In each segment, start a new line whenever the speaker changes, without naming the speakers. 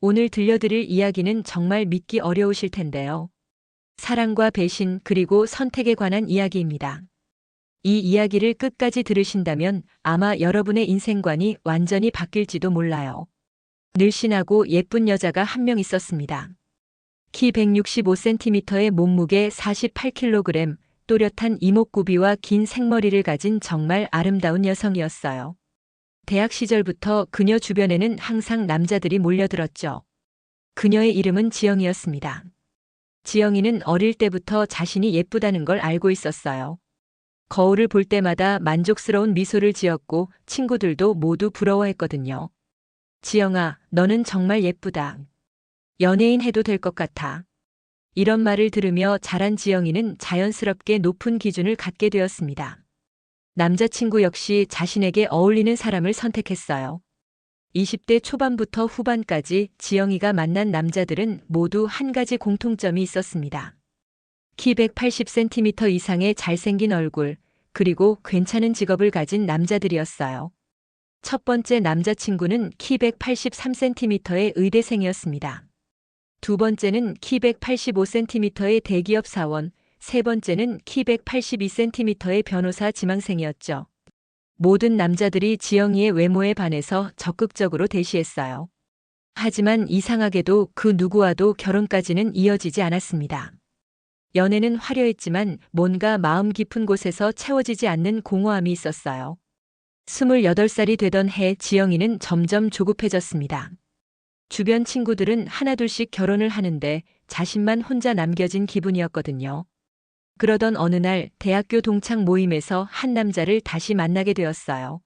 오늘 들려드릴 이야기는 정말 믿기 어려우실 텐데요. 사랑과 배신 그리고 선택에 관한 이야기입니다. 이 이야기를 끝까지 들으신다면 아마 여러분의 인생관이 완전히 바뀔지도 몰라요. 늘씬하고 예쁜 여자가 한 명 있었습니다. 키 165cm의 몸무게 48kg, 또렷한 이목구비와 긴 생머리를 가진 정말 아름다운 여성이었어요. 대학 시절부터 그녀 주변에는 항상 남자들이 몰려들었죠. 그녀의 이름은 지영이었습니다. 지영이는 어릴 때부터 자신이 예쁘다는 걸 알고 있었어요. 거울을 볼 때마다 만족스러운 미소를 지었고 친구들도 모두 부러워했거든요. 지영아, 너는 정말 예쁘다. 연예인 해도 될 것 같아. 이런 말을 들으며 자란 지영이는 자연스럽게 높은 기준을 갖게 되었습니다. 남자친구 역시 자신에게 어울리는 사람을 선택했어요. 20대 초반부터 후반까지 지영이가 만난 남자들은 모두 한 가지 공통점이 있었습니다. 키 180cm 이상의 잘생긴 얼굴, 그리고 괜찮은 직업을 가진 남자들이었어요. 첫 번째 남자친구는 키 183cm의 의대생이었습니다. 두 번째는 키 185cm의 대기업 사원, 세 번째는 키 182cm의 변호사 지망생이었죠. 모든 남자들이 지영이의 외모에 반해서 적극적으로 대시했어요. 하지만 이상하게도 그 누구와도 결혼까지는 이어지지 않았습니다. 연애는 화려했지만 뭔가 마음 깊은 곳에서 채워지지 않는 공허함이 있었어요. 28살이 되던 해 지영이는 점점 조급해졌습니다. 주변 친구들은 하나둘씩 결혼을 하는데 자신만 혼자 남겨진 기분이었거든요. 그러던 어느 날 대학교 동창 모임에서 한 남자를 다시 만나게 되었어요.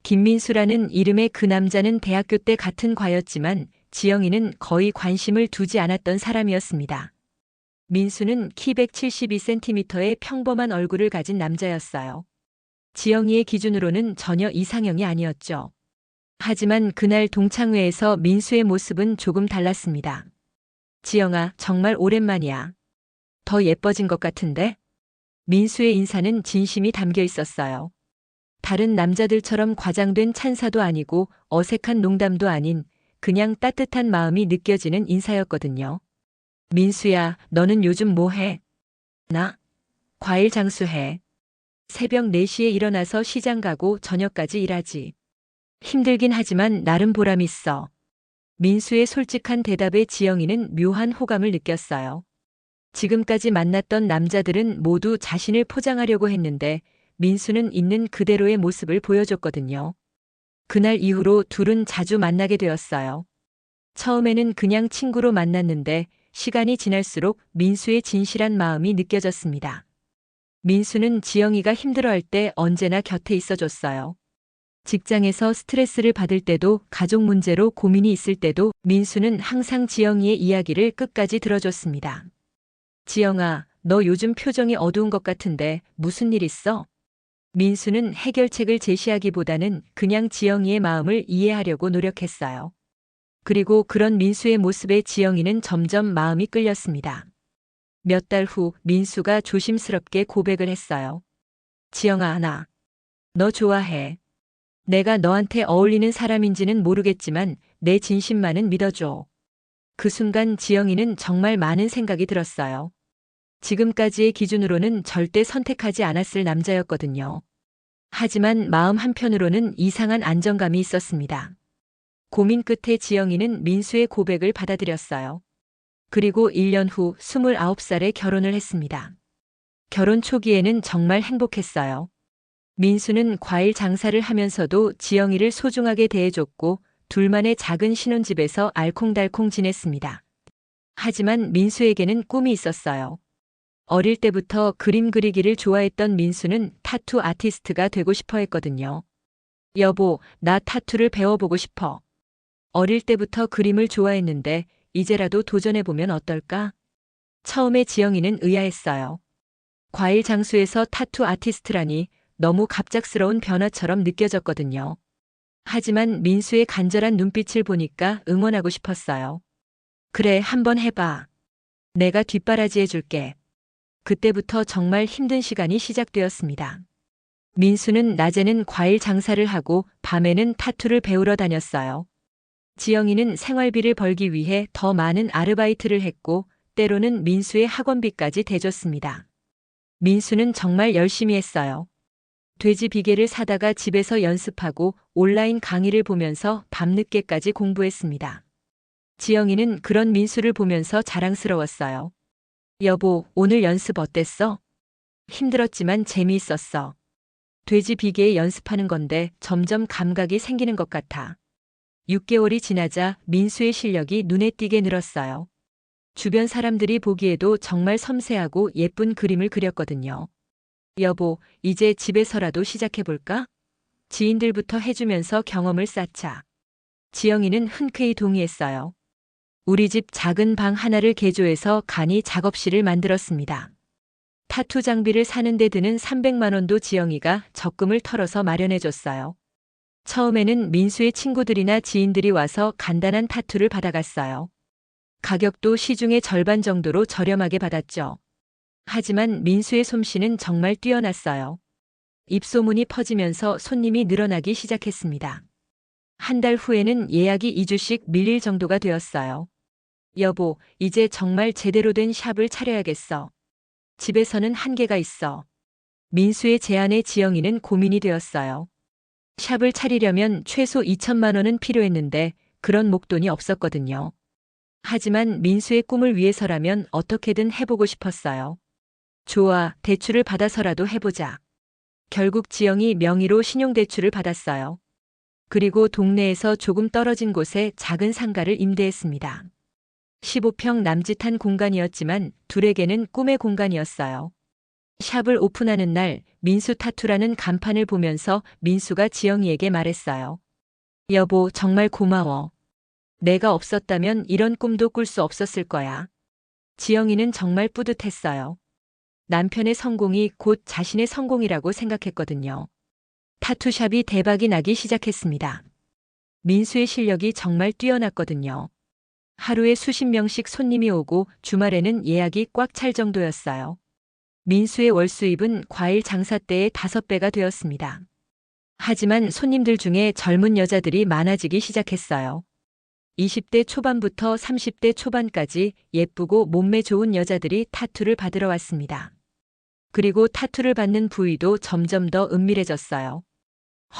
김민수라는 이름의 그 남자는 대학교 때 같은 과였지만 지영이는 거의 관심을 두지 않았던 사람이었습니다. 민수는 키 172cm의 평범한 얼굴을 가진 남자였어요. 지영이의 기준으로는 전혀 이상형이 아니었죠. 하지만 그날 동창회에서 민수의 모습은 조금 달랐습니다. 지영아, 정말 오랜만이야. 더 예뻐진 것 같은데? 민수의 인사는 진심이 담겨 있었어요. 다른 남자들처럼 과장된 찬사도 아니고 어색한 농담도 아닌 그냥 따뜻한 마음이 느껴지는 인사였거든요. 민수야, 너는 요즘 뭐 해? 나? 과일 장수해. 새벽 4시에 일어나서 시장 가고 저녁까지 일하지. 힘들긴 하지만 나름 보람 있어. 민수의 솔직한 대답에 지영이는 묘한 호감을 느꼈어요. 지금까지 만났던 남자들은 모두 자신을 포장하려고 했는데 민수는 있는 그대로의 모습을 보여줬거든요. 그날 이후로 둘은 자주 만나게 되었어요. 처음에는 그냥 친구로 만났는데 시간이 지날수록 민수의 진실한 마음이 느껴졌습니다. 민수는 지영이가 힘들어할 때 언제나 곁에 있어줬어요. 직장에서 스트레스를 받을 때도 가족 문제로 고민이 있을 때도 민수는 항상 지영이의 이야기를 끝까지 들어줬습니다. 지영아, 너 요즘 표정이 어두운 것 같은데 무슨 일 있어? 민수는 해결책을 제시하기보다는 그냥 지영이의 마음을 이해하려고 노력했어요. 그리고 그런 민수의 모습에 지영이는 점점 마음이 끌렸습니다. 몇 달 후 민수가 조심스럽게 고백을 했어요. 지영아, 너 좋아해. 내가 너한테 어울리는 사람인지는 모르겠지만 내 진심만은 믿어줘. 그 순간 지영이는 정말 많은 생각이 들었어요. 지금까지의 기준으로는 절대 선택하지 않았을 남자였거든요. 하지만 마음 한편으로는 이상한 안정감이 있었습니다. 고민 끝에 지영이는 민수의 고백을 받아들였어요. 그리고 1년 후 29살에 결혼을 했습니다. 결혼 초기에는 정말 행복했어요. 민수는 과일 장사를 하면서도 지영이를 소중하게 대해줬고 둘만의 작은 신혼집에서 알콩달콩 지냈습니다. 하지만 민수에게는 꿈이 있었어요. 어릴 때부터 그림 그리기를 좋아했던 민수는 타투 아티스트가 되고 싶어 했거든요. 여보, 나 타투를 배워보고 싶어. 어릴 때부터 그림을 좋아했는데 이제라도 도전해보면 어떨까? 처음에 지영이는 의아했어요. 과일 장수에서 타투 아티스트라니 너무 갑작스러운 변화처럼 느껴졌거든요. 하지만 민수의 간절한 눈빛을 보니까 응원하고 싶었어요. 그래, 한번 해봐. 내가 뒷바라지 해줄게. 그때부터 정말 힘든 시간이 시작되었습니다. 민수는 낮에는 과일 장사를 하고 밤에는 타투를 배우러 다녔어요. 지영이는 생활비를 벌기 위해 더 많은 아르바이트를 했고 때로는 민수의 학원비까지 대줬습니다. 민수는 정말 열심히 했어요. 돼지 비계를 사다가 집에서 연습하고 온라인 강의를 보면서 밤늦게까지 공부했습니다. 지영이는 그런 민수를 보면서 자랑스러웠어요. 여보, 오늘 연습 어땠어? 힘들었지만 재미있었어. 돼지 비계에 연습하는 건데 점점 감각이 생기는 것 같아. 6개월이 지나자 민수의 실력이 눈에 띄게 늘었어요. 주변 사람들이 보기에도 정말 섬세하고 예쁜 그림을 그렸거든요. 여보, 이제 집에서라도 시작해볼까? 지인들부터 해주면서 경험을 쌓자. 지영이는 흔쾌히 동의했어요. 우리 집 작은 방 하나를 개조해서 간이 작업실을 만들었습니다. 타투 장비를 사는데 드는 300만 원도 지영이가 적금을 털어서 마련해줬어요. 처음에는 민수의 친구들이나 지인들이 와서 간단한 타투를 받아갔어요. 가격도 시중의 절반 정도로 저렴하게 받았죠. 하지만 민수의 솜씨는 정말 뛰어났어요. 입소문이 퍼지면서 손님이 늘어나기 시작했습니다. 한 달 후에는 예약이 2주씩 밀릴 정도가 되었어요. 여보, 이제 정말 제대로 된 샵을 차려야겠어. 집에서는 한계가 있어. 민수의 제안에 지영이는 고민이 되었어요. 샵을 차리려면 최소 2천만 원은 필요했는데 그런 목돈이 없었거든요. 하지만 민수의 꿈을 위해서라면 어떻게든 해보고 싶었어요. 좋아, 대출을 받아서라도 해보자. 결국 지영이 명의로 신용대출을 받았어요. 그리고 동네에서 조금 떨어진 곳에 작은 상가를 임대했습니다. 15평 남짓한 공간이었지만 둘에게는 꿈의 공간이었어요. 샵을 오픈하는 날 민수 타투라는 간판을 보면서 민수가 지영이에게 말했어요. 여보, 정말 고마워. 내가 없었다면 이런 꿈도 꿀 수 없었을 거야. 지영이는 정말 뿌듯했어요. 남편의 성공이 곧 자신의 성공이라고 생각했거든요. 타투샵이 대박이 나기 시작했습니다. 민수의 실력이 정말 뛰어났거든요. 하루에 수십 명씩 손님이 오고 주말에는 예약이 꽉 찰 정도였어요. 민수의 월 수입은 과일 장사 때의 5배가 되었습니다. 하지만 손님들 중에 젊은 여자들이 많아지기 시작했어요. 20대 초반부터 30대 초반까지 예쁘고 몸매 좋은 여자들이 타투를 받으러 왔습니다. 그리고 타투를 받는 부위도 점점 더 은밀해졌어요.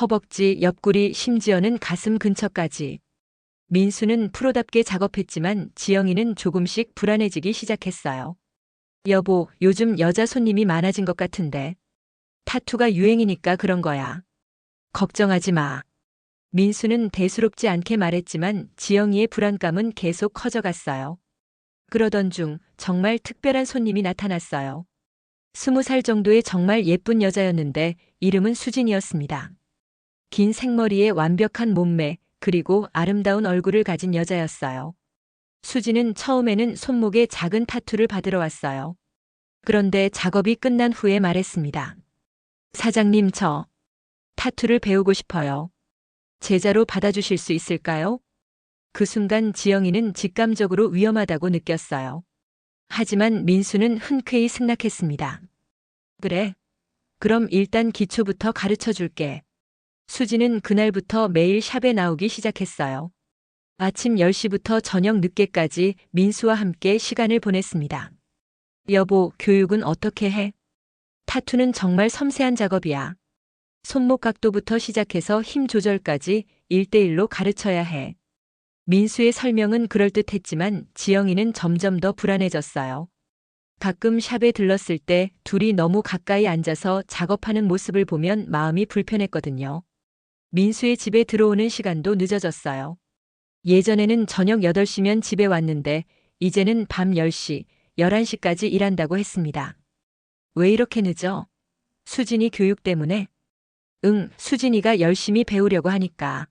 허벅지, 옆구리, 심지어는 가슴 근처까지. 민수는 프로답게 작업했지만 지영이는 조금씩 불안해지기 시작했어요. 여보, 요즘 여자 손님이 많아진 것 같은데. 타투가 유행이니까 그런 거야. 걱정하지 마. 민수는 대수롭지 않게 말했지만 지영이의 불안감은 계속 커져갔어요. 그러던 중 정말 특별한 손님이 나타났어요. 20살 정도의 정말 예쁜 여자였는데 이름은 수진이었습니다. 긴 생머리에 완벽한 몸매, 그리고 아름다운 얼굴을 가진 여자였어요. 수진은 처음에는 손목에 작은 타투를 받으러 왔어요. 그런데 작업이 끝난 후에 말했습니다. 사장님, 저 타투를 배우고 싶어요. 제자로 받아주실 수 있을까요? 그 순간 지영이는 직감적으로 위험하다고 느꼈어요. 하지만 민수는 흔쾌히 승낙했습니다. 그래. 그럼 일단 기초부터 가르쳐 줄게. 수지는 그날부터 매일 샵에 나오기 시작했어요. 아침 10시부터 저녁 늦게까지 민수와 함께 시간을 보냈습니다. 여보, 교육은 어떻게 해? 타투는 정말 섬세한 작업이야. 손목 각도부터 시작해서 힘 조절까지 1대1로 가르쳐야 해. 민수의 설명은 그럴듯했지만 지영이는 점점 더 불안해졌어요. 가끔 샵에 들렀을 때 둘이 너무 가까이 앉아서 작업하는 모습을 보면 마음이 불편했거든요. 민수의 집에 들어오는 시간도 늦어졌어요. 예전에는 저녁 8시면 집에 왔는데 이제는 밤 10시, 11시까지 일한다고 했습니다. 왜 이렇게 늦어? 수진이 교육 때문에? 응, 수진이가 열심히 배우려고 하니까.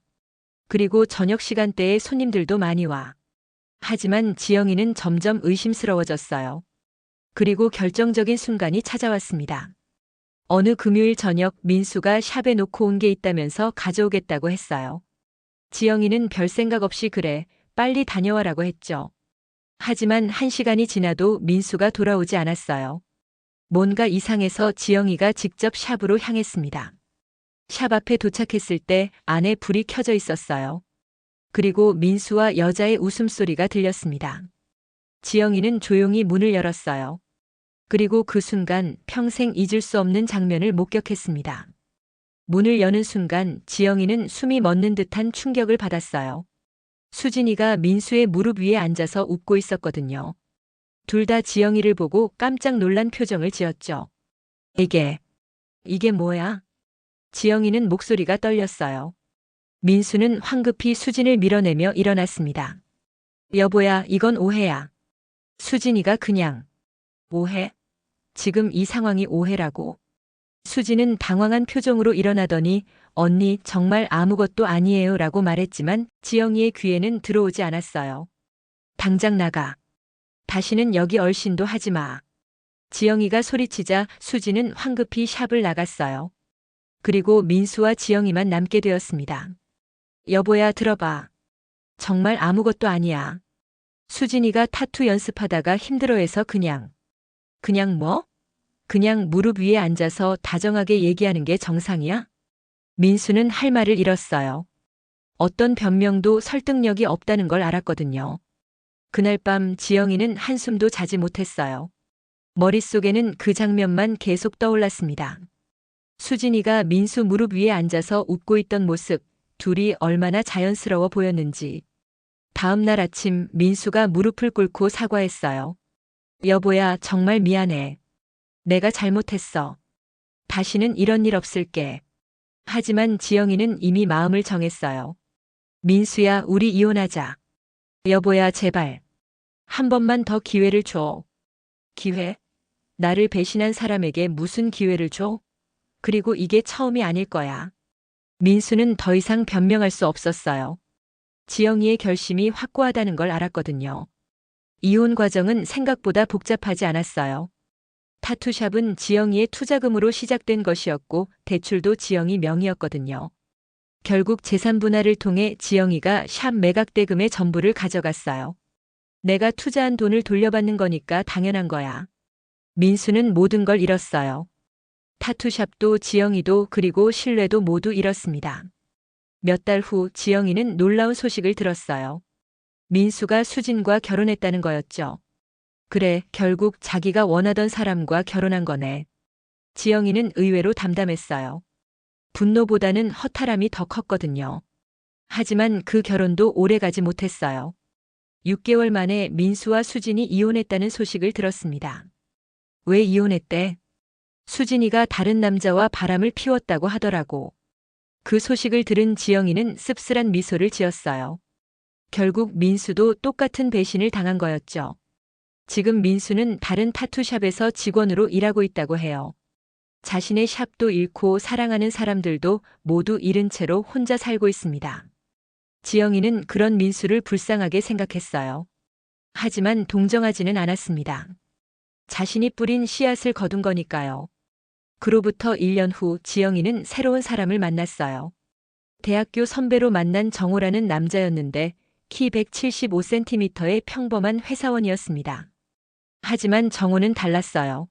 그리고 저녁 시간대에 손님들도 많이 와. 하지만 지영이는 점점 의심스러워졌어요. 그리고 결정적인 순간이 찾아왔습니다. 어느 금요일 저녁 민수가 샵에 놓고 온 게 있다면서 가져오겠다고 했어요. 지영이는 별 생각 없이 그래, 빨리 다녀와라고 했죠. 하지만 1시간이 지나도 민수가 돌아오지 않았어요. 뭔가 이상해서 지영이가 직접 샵으로 향했습니다. 샵 앞에 도착했을 때 안에 불이 켜져 있었어요. 그리고 민수와 여자의 웃음소리가 들렸습니다. 지영이는 조용히 문을 열었어요. 그리고 그 순간 평생 잊을 수 없는 장면을 목격했습니다. 문을 여는 순간 지영이는 숨이 멎는 듯한 충격을 받았어요. 수진이가 민수의 무릎 위에 앉아서 웃고 있었거든요. 둘 다 지영이를 보고 깜짝 놀란 표정을 지었죠. 이게 뭐야? 지영이는 목소리가 떨렸어요. 민수는 황급히 수진을 밀어내며 일어났습니다. 여보야, 이건 오해야. 수진이가 그냥. 오해? 지금 이 상황이 오해라고. 수진은 당황한 표정으로 일어나더니 언니 정말 아무것도 아니에요 라고 말했지만 지영이의 귀에는 들어오지 않았어요. 당장 나가. 다시는 여기 얼씬도 하지 마. 지영이가 소리치자 수진은 황급히 샵을 나갔어요. 그리고 민수와 지영이만 남게 되었습니다. 여보야, 들어봐. 정말 아무것도 아니야. 수진이가 타투 연습하다가 힘들어해서 그냥 뭐? 그냥 무릎 위에 앉아서 다정하게 얘기하는 게 정상이야? 민수는 할 말을 잃었어요. 어떤 변명도 설득력이 없다는 걸 알았거든요. 그날 밤 지영이는 한숨도 자지 못했어요. 머릿속에는 그 장면만 계속 떠올랐습니다. 수진이가 민수 무릎 위에 앉아서 웃고 있던 모습, 둘이 얼마나 자연스러워 보였는지. 다음 날 아침 민수가 무릎을 꿇고 사과했어요. 여보야, 정말 미안해. 내가 잘못했어. 다시는 이런 일 없을게. 하지만 지영이는 이미 마음을 정했어요. 민수야, 우리 이혼하자. 여보야, 제발. 한 번만 더 기회를 줘. 기회? 나를 배신한 사람에게 무슨 기회를 줘? 그리고 이게 처음이 아닐 거야. 민수는 더 이상 변명할 수 없었어요. 지영이의 결심이 확고하다는 걸 알았거든요. 이혼 과정은 생각보다 복잡하지 않았어요. 타투샵은 지영이의 투자금으로 시작된 것이었고 대출도 지영이 명의였거든요. 결국 재산 분할을 통해 지영이가 샵 매각 대금의 전부를 가져갔어요. 내가 투자한 돈을 돌려받는 거니까 당연한 거야. 민수는 모든 걸 잃었어요. 타투샵도 지영이도 그리고 신뢰도 모두 잃었습니다. 몇 달 후 지영이는 놀라운 소식을 들었어요. 민수가 수진과 결혼했다는 거였죠. 그래, 결국 자기가 원하던 사람과 결혼한 거네. 지영이는 의외로 담담했어요. 분노보다는 허탈함이 더 컸거든요. 하지만 그 결혼도 오래가지 못했어요. 6개월 만에 민수와 수진이 이혼했다는 소식을 들었습니다. 왜 이혼했대? 수진이가 다른 남자와 바람을 피웠다고 하더라고. 그 소식을 들은 지영이는 씁쓸한 미소를 지었어요. 결국 민수도 똑같은 배신을 당한 거였죠. 지금 민수는 다른 타투샵에서 직원으로 일하고 있다고 해요. 자신의 샵도 잃고 사랑하는 사람들도 모두 잃은 채로 혼자 살고 있습니다. 지영이는 그런 민수를 불쌍하게 생각했어요. 하지만 동정하지는 않았습니다. 자신이 뿌린 씨앗을 거둔 거니까요. 그로부터 1년 후 지영이는 새로운 사람을 만났어요. 대학교 선배로 만난 정호라는 남자였는데 키 175cm의 평범한 회사원이었습니다. 하지만 정호는 달랐어요.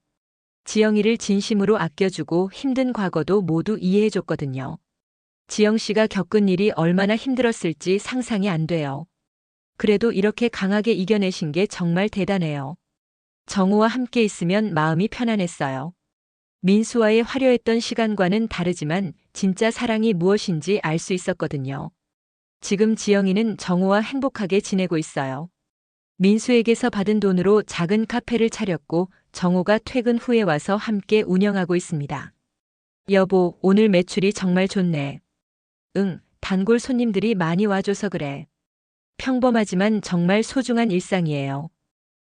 지영이를 진심으로 아껴주고 힘든 과거도 모두 이해해줬거든요. 지영 씨가 겪은 일이 얼마나 힘들었을지 상상이 안 돼요. 그래도 이렇게 강하게 이겨내신 게 정말 대단해요. 정호와 함께 있으면 마음이 편안했어요. 민수와의 화려했던 시간과는 다르지만 진짜 사랑이 무엇인지 알 수 있었거든요. 지금 지영이는 정호와 행복하게 지내고 있어요. 민수에게서 받은 돈으로 작은 카페를 차렸고 정호가 퇴근 후에 와서 함께 운영하고 있습니다. 여보, 오늘 매출이 정말 좋네. 응, 단골 손님들이 많이 와줘서 그래. 평범하지만 정말 소중한 일상이에요.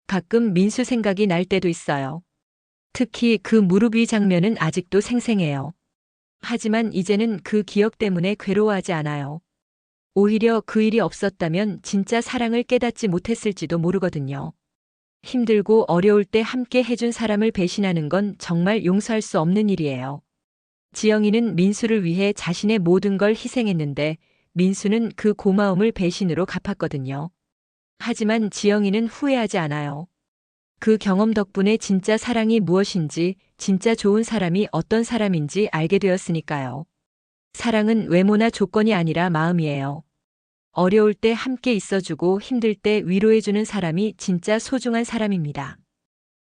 가끔 민수 생각이 날 때도 있어요. 특히 그 무릎 위 장면은 아직도 생생해요. 하지만 이제는 그 기억 때문에 괴로워하지 않아요. 오히려 그 일이 없었다면 진짜 사랑을 깨닫지 못했을지도 모르거든요. 힘들고 어려울 때 함께 해준 사람을 배신하는 건 정말 용서할 수 없는 일이에요. 지영이는 민수를 위해 자신의 모든 걸 희생했는데 민수는 그 고마움을 배신으로 갚았거든요. 하지만 지영이는 후회하지 않아요. 그 경험 덕분에 진짜 사랑이 무엇인지, 진짜 좋은 사람이 어떤 사람인지 알게 되었으니까요. 사랑은 외모나 조건이 아니라 마음이에요. 어려울 때 함께 있어주고 힘들 때 위로해주는 사람이 진짜 소중한 사람입니다.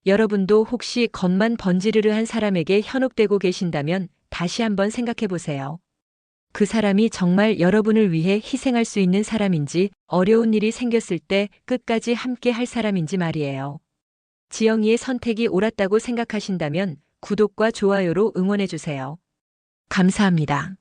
여러분도 혹시 겉만 번지르르한 사람에게 현혹되고 계신다면 다시 한번 생각해 보세요. 그 사람이 정말 여러분을 위해 희생할 수 있는 사람인지, 어려운 일이 생겼을 때 끝까지 함께 할 사람인지 말이에요. 지영이의 선택이 옳았다고 생각하신다면 구독과 좋아요로 응원해 주세요. 감사합니다.